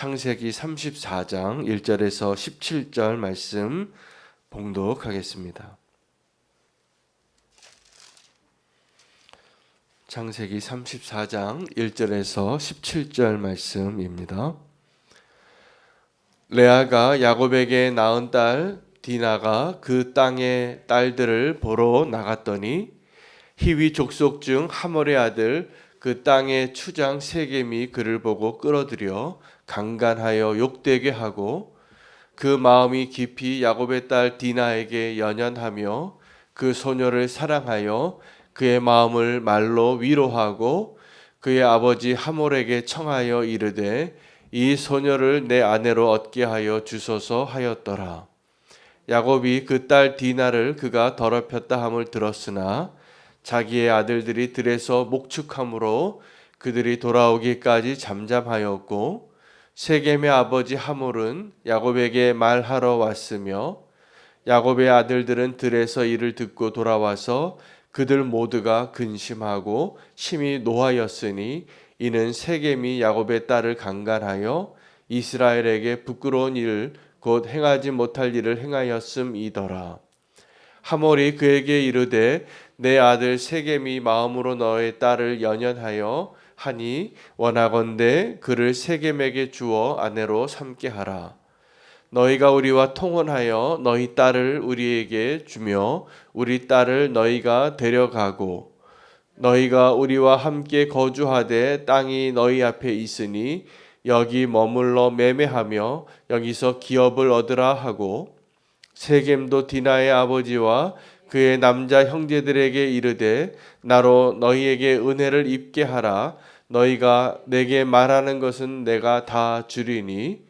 창세기 34장 1절에서 17절 말씀 봉독하겠습니다. 창세기 34장 1절에서 17절 말씀입니다. 레아가 야곱에게 낳은 딸 디나가 그 땅의 딸들을 보러 나갔더니 히위 족속 중 하몰의 아들 그 땅의 추장 세겜이 그를 보고 끌어들여 강간하여 욕되게 하고 그 마음이 깊이 야곱의 딸 디나에게 연연하며 그 소녀를 사랑하여 그의 마음을 말로 위로하고 그의 아버지 하몰에게 청하여 이르되 이 소녀를 내 아내로 얻게 하여 주소서 하였더라. 야곱이 그 딸 디나를 그가 더럽혔다 함을 들었으나 자기의 아들들이 들에서 목축함으로 그들이 돌아오기까지 잠잠하였고 세겜의 아버지 하몰은 야곱에게 말하러 왔으며 야곱의 아들들은 들에서 이를 듣고 돌아와서 그들 모두가 근심하고 심히 노하였으니 이는 세겜이 야곱의 딸을 강간하여 이스라엘에게 부끄러운 일을 곧 행하지 못할 일을 행하였음이더라. 하몰이 그에게 이르되 내 아들 세겜이 마음으로 너의 딸을 연연하여 하니 원하건대 그를 세겜에게 주어 아내로 삼게 하라. 너희가 우리와 통혼하여 너희 딸을 우리에게 주며 우리 딸을 너희가 데려가고 너희가 우리와 함께 거주하되 땅이 너희 앞에 있으니 여기 머물러 매매하며 여기서 기업을 얻으라 하고 세겜도 디나의 아버지와 그의 남자 형제들에게 이르되 나로 너희에게 은혜를 입게 하라. 너희가 내게 말하는 것은 내가 다 주리니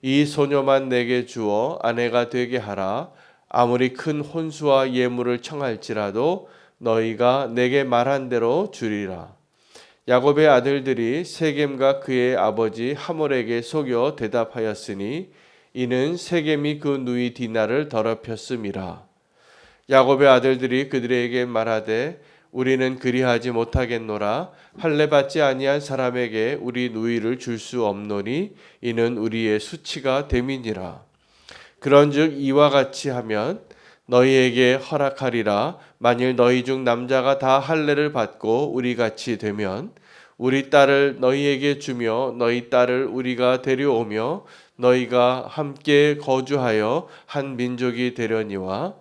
이 소녀만 내게 주어 아내가 되게 하라. 아무리 큰 혼수와 예물을 청할지라도 너희가 내게 말한 대로 주리라. 야곱의 아들들이 세겜과 그의 아버지 하몰에게 속여 대답하였으니 이는 세겜이 그 누이 디나를 더럽혔음이라. 야곱의 아들들이 그들에게 말하되 우리는 그리하지 못하겠노라. 할례 받지 아니한 사람에게 우리 누이를 줄 수 없노니 이는 우리의 수치가 됨이니라. 그런즉 이와 같이 하면 너희에게 허락하리라. 만일 너희 중 남자가 다 할례를 받고 우리 같이 되면 우리 딸을 너희에게 주며 너희 딸을 우리가 데려오며 너희가 함께 거주하여 한 민족이 되려니와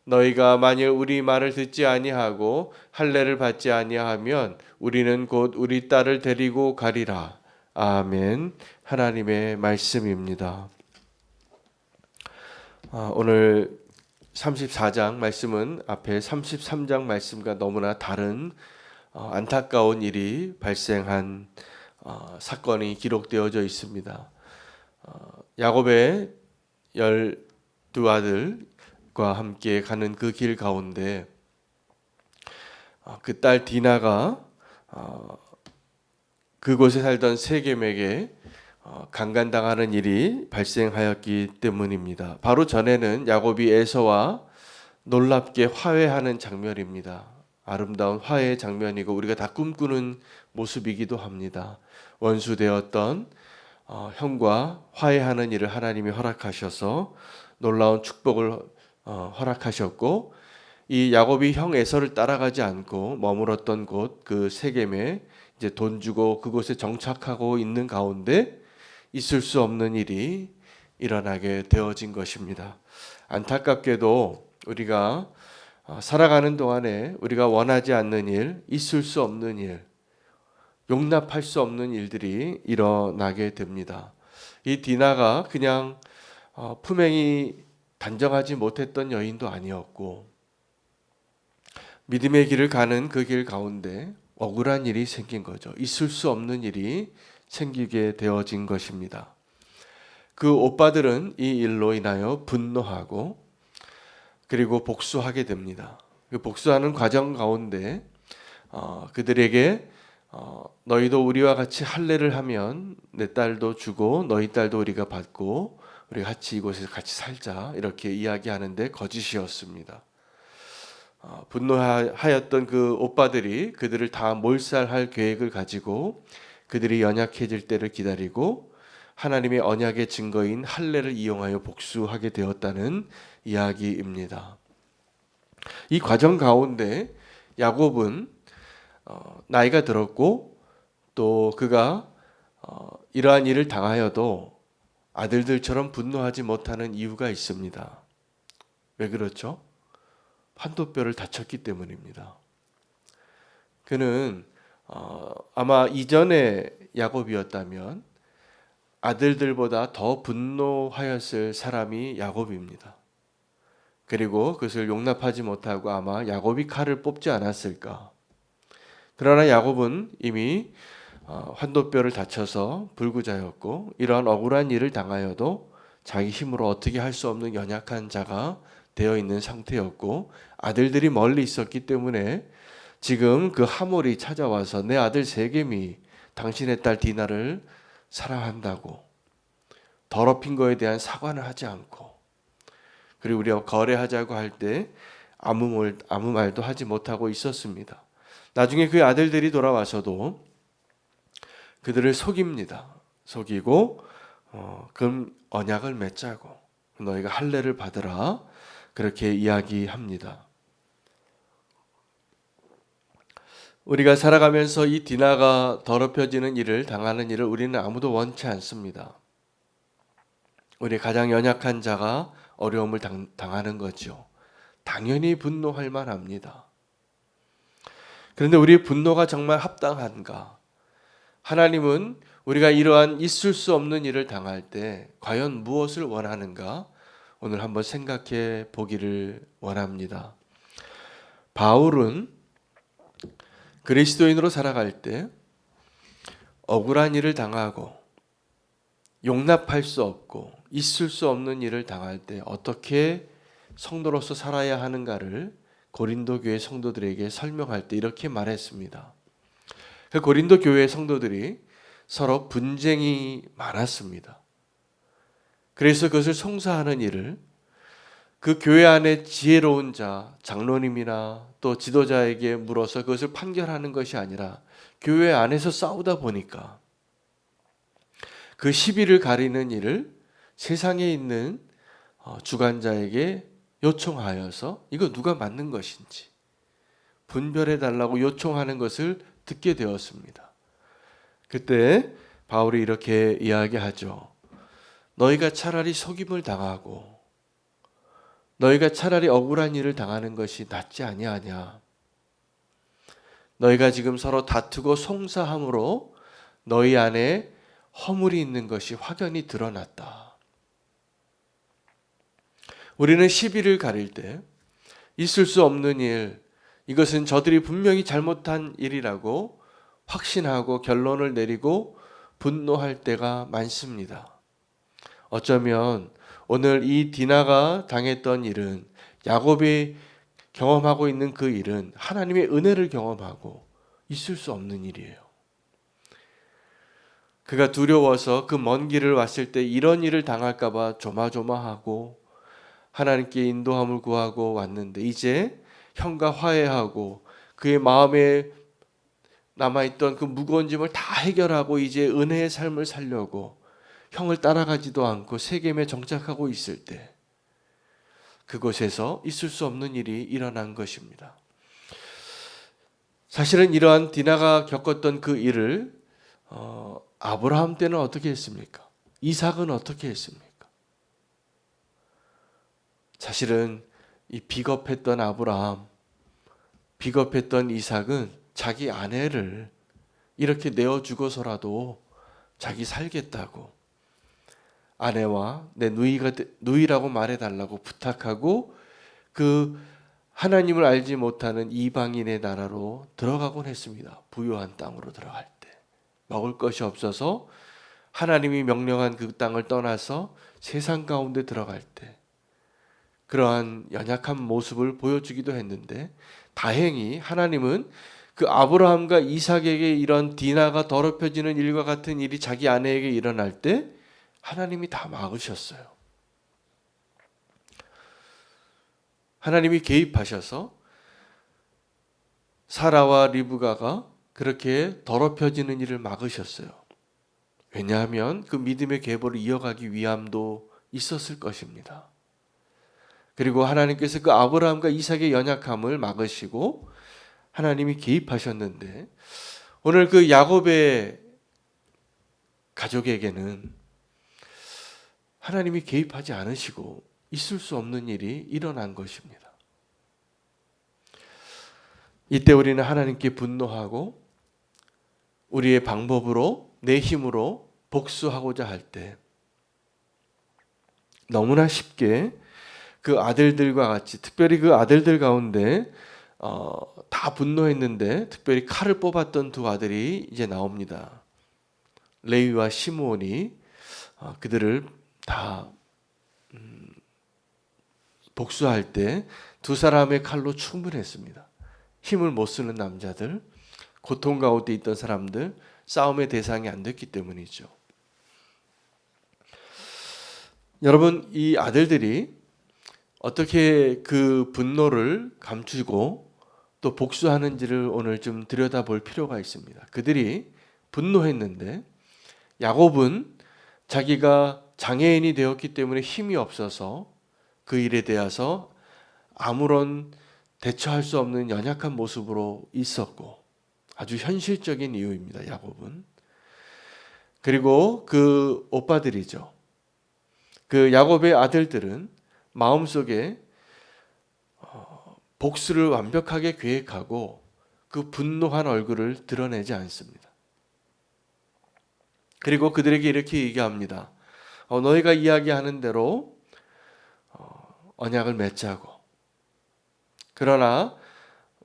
너희가 만일 우리 말을 듣지 아니하고 할례를 받지 아니하면 우리는 곧 우리 딸을 데리고 가리라. 아멘. 하나님의 말씀입니다. 오늘 34장 말씀은 앞에 33장 말씀과 너무나 다른 안타까운 일이 발생한 사건이 기록되어져 있습니다. 야곱의 12아들과 함께 가는 그 길 가운데 그 딸 디나가 그곳에 살던 세겜에게 강간당하는 일이 발생하였기 때문입니다. 바로 전에는 야곱이 에서와 놀랍게 화해하는 장면입니다. 아름다운 화해의 장면이고 우리가 다 꿈꾸는 모습이기도 합니다. 원수되었던 형과 화해하는 일을 하나님이 허락하셔서 놀라운 축복을 허락하셨고 이 야곱이 형 에서를 따라가지 않고 머물었던 곳 그 세겜에 이제 돈 주고 그곳에 정착하고 있는 가운데 있을 수 없는 일이 일어나게 되어진 것입니다. 안타깝게도 우리가 살아가는 동안에 우리가 원하지 않는 일, 있을 수 없는 일, 용납할 수 없는 일들이 일어나게 됩니다. 이 디나가 그냥 품행이 단정하지 못했던 여인도 아니었고 믿음의 길을 가는 그 길 가운데 억울한 일이 생긴 거죠. 있을 수 없는 일이 생기게 되어진 것입니다. 그 오빠들은 이 일로 인하여 분노하고 그리고 복수하게 됩니다. 그 복수하는 과정 가운데 그들에게 너희도 우리와 같이 할례를 하면 내 딸도 주고 너희 딸도 우리가 받고 우리 같이 이곳에서 같이 살자 이렇게 이야기하는데 거짓이었습니다. 분노하였던 그 오빠들이 그들을 다 몰살할 계획을 가지고 그들이 연약해질 때를 기다리고 하나님의 언약의 증거인 할례를 이용하여 복수하게 되었다는 이야기입니다. 이 과정 가운데 야곱은 나이가 들었고 또 그가 이러한 일을 당하여도 아들들처럼 분노하지 못하는 이유가 있습니다. 왜 그렇죠? 환도뼈를 다쳤기 때문입니다. 그는 아마 이전의 야곱이었다면 아들들보다 더 분노하였을 사람이 야곱입니다. 그리고 그것을 용납하지 못하고 아마 야곱이 칼을 뽑지 않았을까. 그러나 야곱은 이미 환도뼈를 다쳐서 불구자였고 이러한 억울한 일을 당하여도 자기 힘으로 어떻게 할 수 없는 연약한 자가 되어 있는 상태였고 아들들이 멀리 있었기 때문에 지금 그 하몰이 찾아와서 내 아들 세겜이 당신의 딸 디나를 사랑한다고 더럽힌 거에 대한 사과는 하지 않고 그리고 우리가 거래하자고 할 때 아무 말도 하지 못하고 있었습니다. 나중에 그 아들들이 돌아와서도 그들을 속입니다. 속이고 그럼 언약을 맺자고 너희가 할례를 받으라 그렇게 이야기합니다. 우리가 살아가면서 이 디나가 더럽혀지는 일을 당하는 일을 우리는 아무도 원치 않습니다. 우리 가장 연약한 자가 어려움을 당하는 거죠. 당연히 분노할 만합니다. 그런데 우리의 분노가 정말 합당한가? 하나님은 우리가 이러한 있을 수 없는 일을 당할 때 과연 무엇을 원하는가? 오늘 한번 생각해 보기를 원합니다. 바울은 그리스도인으로 살아갈 때 억울한 일을 당하고 용납할 수 없고 있을 수 없는 일을 당할 때 어떻게 성도로서 살아야 하는가를 고린도 교회 성도들에게 설명할 때 이렇게 말했습니다. 그 고린도 교회 성도들이 서로 분쟁이 많았습니다. 그래서 그것을 송사하는 일을 그 교회 안에 지혜로운 자, 장로님이나 또 지도자에게 물어서 그것을 판결하는 것이 아니라 교회 안에서 싸우다 보니까 그 시비를 가리는 일을 세상에 있는 주관자에게 요청하여서 이거 누가 맞는 것인지 분별해 달라고 요청하는 것을 듣게 되었습니다. 그때 바울이 이렇게 이야기하죠. 너희가 차라리 속임을 당하고 너희가 차라리 억울한 일을 당하는 것이 낫지 아니하냐. 너희가 지금 서로 다투고 송사함으로 너희 안에 허물이 있는 것이 확연히 드러났다. 우리는 시비를 가릴 때 있을 수 없는 일, 이것은 저들이 분명히 잘못한 일이라고 확신하고 결론을 내리고 분노할 때가 많습니다. 어쩌면 오늘 이 디나가 당했던 일은 야곱이 경험하고 있는 그 일은 하나님의 은혜를 경험하고 있을 수 없는 일이에요. 그가 두려워서 그 먼 길을 왔을 때 이런 일을 당할까 봐 조마조마하고 하나님께 인도함을 구하고 왔는데 이제 형과 화해하고 그의 마음에 남아있던 그 무거운 짐을 다 해결하고 이제 은혜의 삶을 살려고 형을 따라가지도 않고 세겜에 정착하고 있을 때 그곳에서 있을 수 없는 일이 일어난 것입니다. 사실은 이러한 디나가 겪었던 그 일을 아브라함 때는 어떻게 했습니까? 이삭은 어떻게 했습니까? 사실은 이 비겁했던 아브라함, 비겁했던 이삭은 자기 아내를 이렇게 내어주고서라도 자기 살겠다고 아내와 내 누이라고 말해달라고 부탁하고 그 하나님을 알지 못하는 이방인의 나라로 들어가곤 했습니다. 부요한 땅으로 들어갈 때 먹을 것이 없어서 하나님이 명령한 그 땅을 떠나서 세상 가운데 들어갈 때 그러한 연약한 모습을 보여주기도 했는데 다행히 하나님은 그 아브라함과 이삭에게 이런 디나가 더럽혀지는 일과 같은 일이 자기 아내에게 일어날 때 하나님이 다 막으셨어요. 하나님이 개입하셔서 사라와 리브가가 그렇게 더럽혀지는 일을 막으셨어요. 왜냐하면 그 믿음의 계보를 이어가기 위함도 있었을 것입니다. 그리고 하나님께서 그 아브라함과 이삭의 연약함을 막으시고 하나님이 개입하셨는데, 오늘 그 야곱의 가족에게는 하나님이 개입하지 않으시고 있을 수 없는 일이 일어난 것입니다. 이때 우리는 하나님께 분노하고 우리의 방법으로, 내 힘으로 복수하고자 할 때 너무나 쉽게 그 아들들과 같이, 특별히 그 아들들 가운데 다 분노했는데 특별히 칼을 뽑았던 두 아들이 이제 나옵니다. 레위와 시므온이 그들을 다 복수할 때 두 사람의 칼로 충분했습니다. 힘을 못 쓰는 남자들, 고통 가운데 있던 사람들, 싸움의 대상이 안 됐기 때문이죠. 여러분, 이 아들들이 어떻게 그 분노를 감추고 또 복수하는지를 오늘 좀 들여다볼 필요가 있습니다. 그들이 분노했는데 야곱은 자기가 장애인이 되었기 때문에 힘이 없어서 그 일에 대해서 아무런 대처할 수 없는 연약한 모습으로 있었고, 아주 현실적인 이유입니다. 야곱은. 그리고 그 오빠들이죠. 그 야곱의 아들들은 마음속에 복수를 완벽하게 계획하고 그 분노한 얼굴을 드러내지 않습니다. 그리고 그들에게 이렇게 얘기합니다. 너희가 이야기하는 대로 언약을 맺자고. 그러나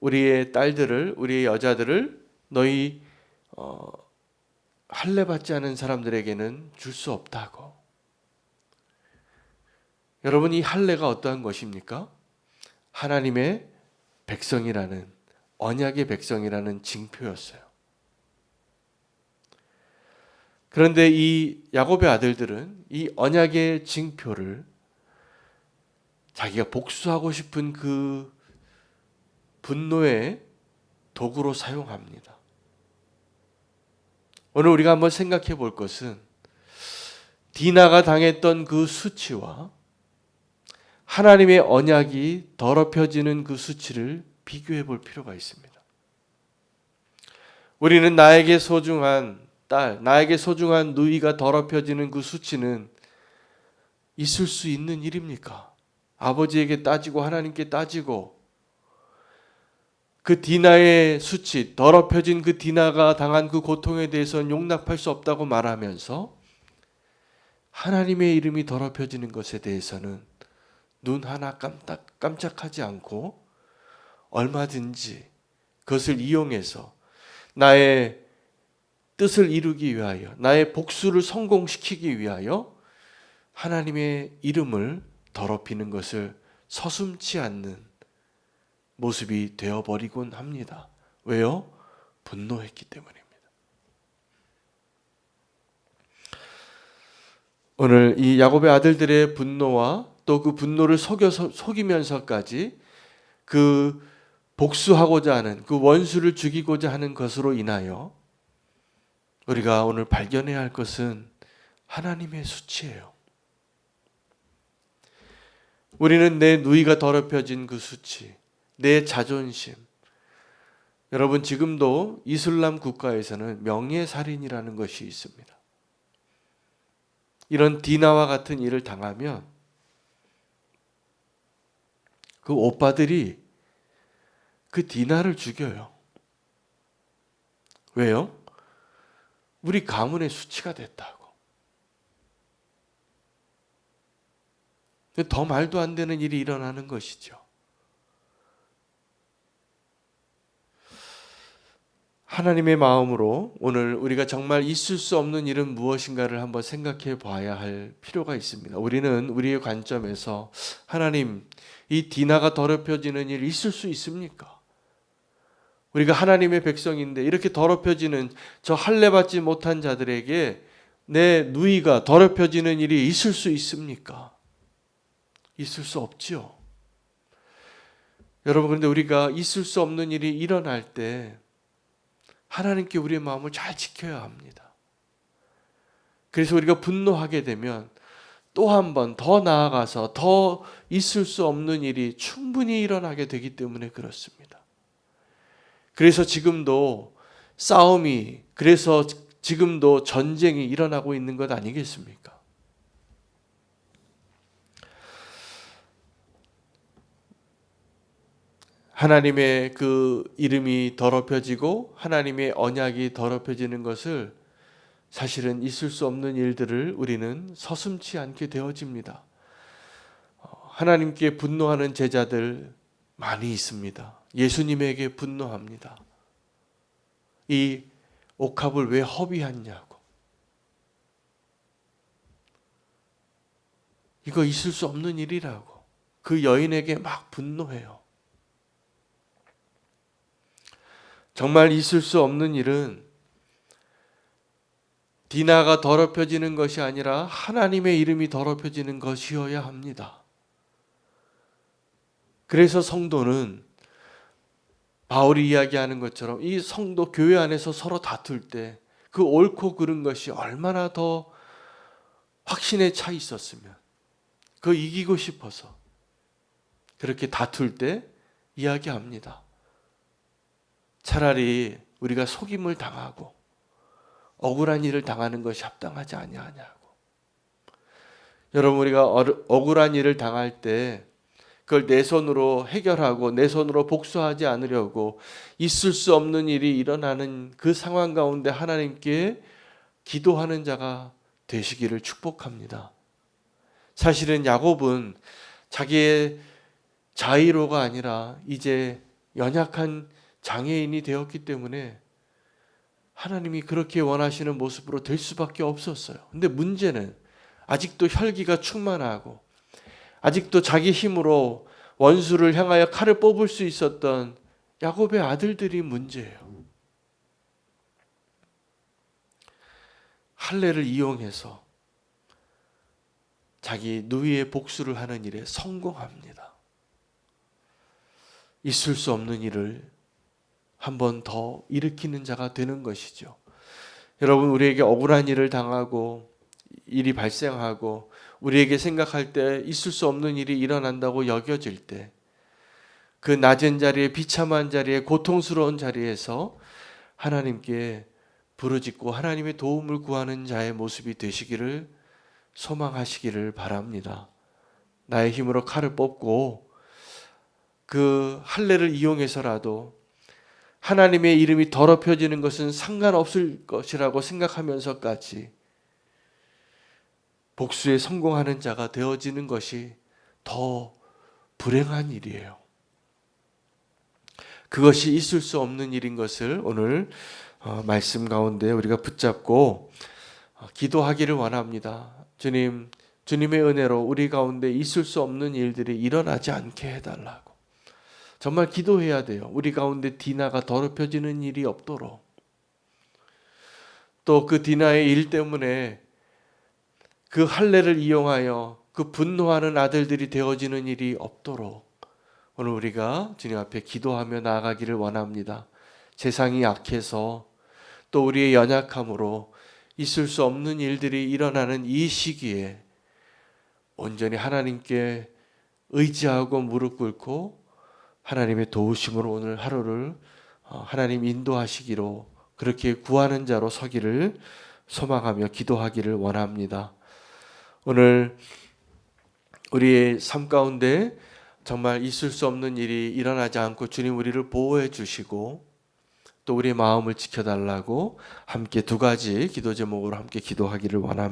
우리의 딸들을, 우리의 여자들을 너희 할례 받지 않은 사람들에게는 줄 수 없다고. 여러분, 이 할례가 어떠한 것입니까? 하나님의 백성이라는, 언약의 백성이라는 징표였어요. 그런데 이 야곱의 아들들은 이 언약의 징표를 자기가 복수하고 싶은 그 분노의 도구로 사용합니다. 오늘 우리가 한번 생각해 볼 것은 디나가 당했던 그 수치와 하나님의 언약이 더럽혀지는 그 수치를 비교해 볼 필요가 있습니다. 우리는 나에게 소중한 딸, 나에게 소중한 누이가 더럽혀지는 그 수치는 있을 수 있는 일입니까? 아버지에게 따지고 하나님께 따지고 그 디나의 수치, 더럽혀진 그 디나가 당한 그 고통에 대해서는 용납할 수 없다고 말하면서 하나님의 이름이 더럽혀지는 것에 대해서는 눈 하나 깜짝하지 않고 얼마든지 그것을 이용해서 나의 뜻을 이루기 위하여, 나의 복수를 성공시키기 위하여 하나님의 이름을 더럽히는 것을 서슴지 않는 모습이 되어버리곤 합니다. 왜요? 분노했기 때문입니다. 오늘 이 야곱의 아들들의 분노와 또 그 분노를 속이면서까지 그 복수하고자 하는, 그 원수를 죽이고자 하는 것으로 인하여 우리가 오늘 발견해야 할 것은 하나님의 수치예요. 우리는 내 누이가 더럽혀진 그 수치, 내 자존심. 여러분, 지금도 이슬람 국가에서는 명예살인이라는 것이 있습니다. 이런 디나와 같은 일을 당하면 그 오빠들이 그 디나를 죽여요. 왜요? 우리 가문의 수치가 됐다고. 더 말도 안 되는 일이 일어나는 것이죠. 하나님의 마음으로 오늘 우리가 정말 있을 수 없는 일은 무엇인가를 한번 생각해 봐야 할 필요가 있습니다. 우리는 우리의 관점에서 하나님, 이 디나가 더럽혀지는 일 있을 수 있습니까? 우리가 하나님의 백성인데 이렇게 더럽혀지는, 저 할례 받지 못한 자들에게 내 누이가 더럽혀지는 일이 있을 수 있습니까? 있을 수 없지요. 여러분, 그런데 우리가 있을 수 없는 일이 일어날 때 하나님께 우리의 마음을 잘 지켜야 합니다. 그래서 우리가 분노하게 되면 또 한 번 더 나아가서 더 있을 수 없는 일이 충분히 일어나게 되기 때문에 그렇습니다. 그래서 지금도 싸움이, 그래서 지금도 전쟁이 일어나고 있는 것 아니겠습니까? 하나님의 그 이름이 더럽혀지고 하나님의 언약이 더럽혀지는 것을, 사실은 있을 수 없는 일들을 우리는 서슴지 않게 되어집니다. 하나님께 분노하는 제자들 많이 있습니다. 예수님에게 분노합니다. 이 옥합을 왜 허비했냐고. 이거 있을 수 없는 일이라고. 그 여인에게 막 분노해요. 정말 있을 수 없는 일은 디나가 더럽혀지는 것이 아니라 하나님의 이름이 더럽혀지는 것이어야 합니다. 그래서 성도는 바울이 이야기하는 것처럼 이 성도 교회 안에서 서로 다툴 때 그 옳고 그른 것이 얼마나 더 확신에 차 있었으면, 그 이기고 싶어서 그렇게 다툴 때 이야기합니다. 차라리 우리가 속임을 당하고 억울한 일을 당하는 것이 합당하지 아니하냐고. 여러분, 우리가 억울한 일을 당할 때 그걸 내 손으로 해결하고 내 손으로 복수하지 않으려고 있을 수 없는 일이 일어나는 그 상황 가운데 하나님께 기도하는 자가 되시기를 축복합니다. 사실은 야곱은 자기의 자의로가 아니라 이제 연약한 장애인이 되었기 때문에 하나님이 그렇게 원하시는 모습으로 될 수밖에 없었어요. 근데 문제는 아직도 혈기가 충만하고 아직도 자기 힘으로 원수를 향하여 칼을 뽑을 수 있었던 야곱의 아들들이 문제예요. 할례를 이용해서 자기 누이의 복수를 하는 일에 성공합니다. 있을 수 없는 일을 한 번 더 일으키는 자가 되는 것이죠. 여러분, 우리에게 억울한 일을 당하고 일이 발생하고 우리에게 생각할 때 있을 수 없는 일이 일어난다고 여겨질 때, 그 낮은 자리에, 비참한 자리에, 고통스러운 자리에서 하나님께 부르짖고 하나님의 도움을 구하는 자의 모습이 되시기를 소망하시기를 바랍니다. 나의 힘으로 칼을 뽑고 그 할례를 이용해서라도 하나님의 이름이 더럽혀지는 것은 상관없을 것이라고 생각하면서까지 복수에 성공하는 자가 되어지는 것이 더 불행한 일이에요. 그것이 있을 수 없는 일인 것을 오늘 말씀 가운데 우리가 붙잡고 기도하기를 원합니다. 주님, 주님의 은혜로 우리 가운데 있을 수 없는 일들이 일어나지 않게 해달라고 정말 기도해야 돼요. 우리 가운데 디나가 더럽혀지는 일이 없도록, 또 그 디나의 일 때문에 그 할례를 이용하여 그 분노하는 아들들이 되어지는 일이 없도록 오늘 우리가 주님 앞에 기도하며 나아가기를 원합니다. 세상이 약해서 또 우리의 연약함으로 있을 수 없는 일들이 일어나는 이 시기에 온전히 하나님께 의지하고 무릎 꿇고 하나님의 도우심으로 오늘 하루를 하나님 인도하시기로, 그렇게 구하는 자로 서기를 소망하며 기도하기를 원합니다. 오늘 우리의 삶 가운데 정말 있을 수 없는 일이 일어나지 않고 주님 우리를 보호해 주시고 또 우리의 마음을 지켜달라고 함께 두 가지 기도 제목으로 함께 기도하기를 원합니다.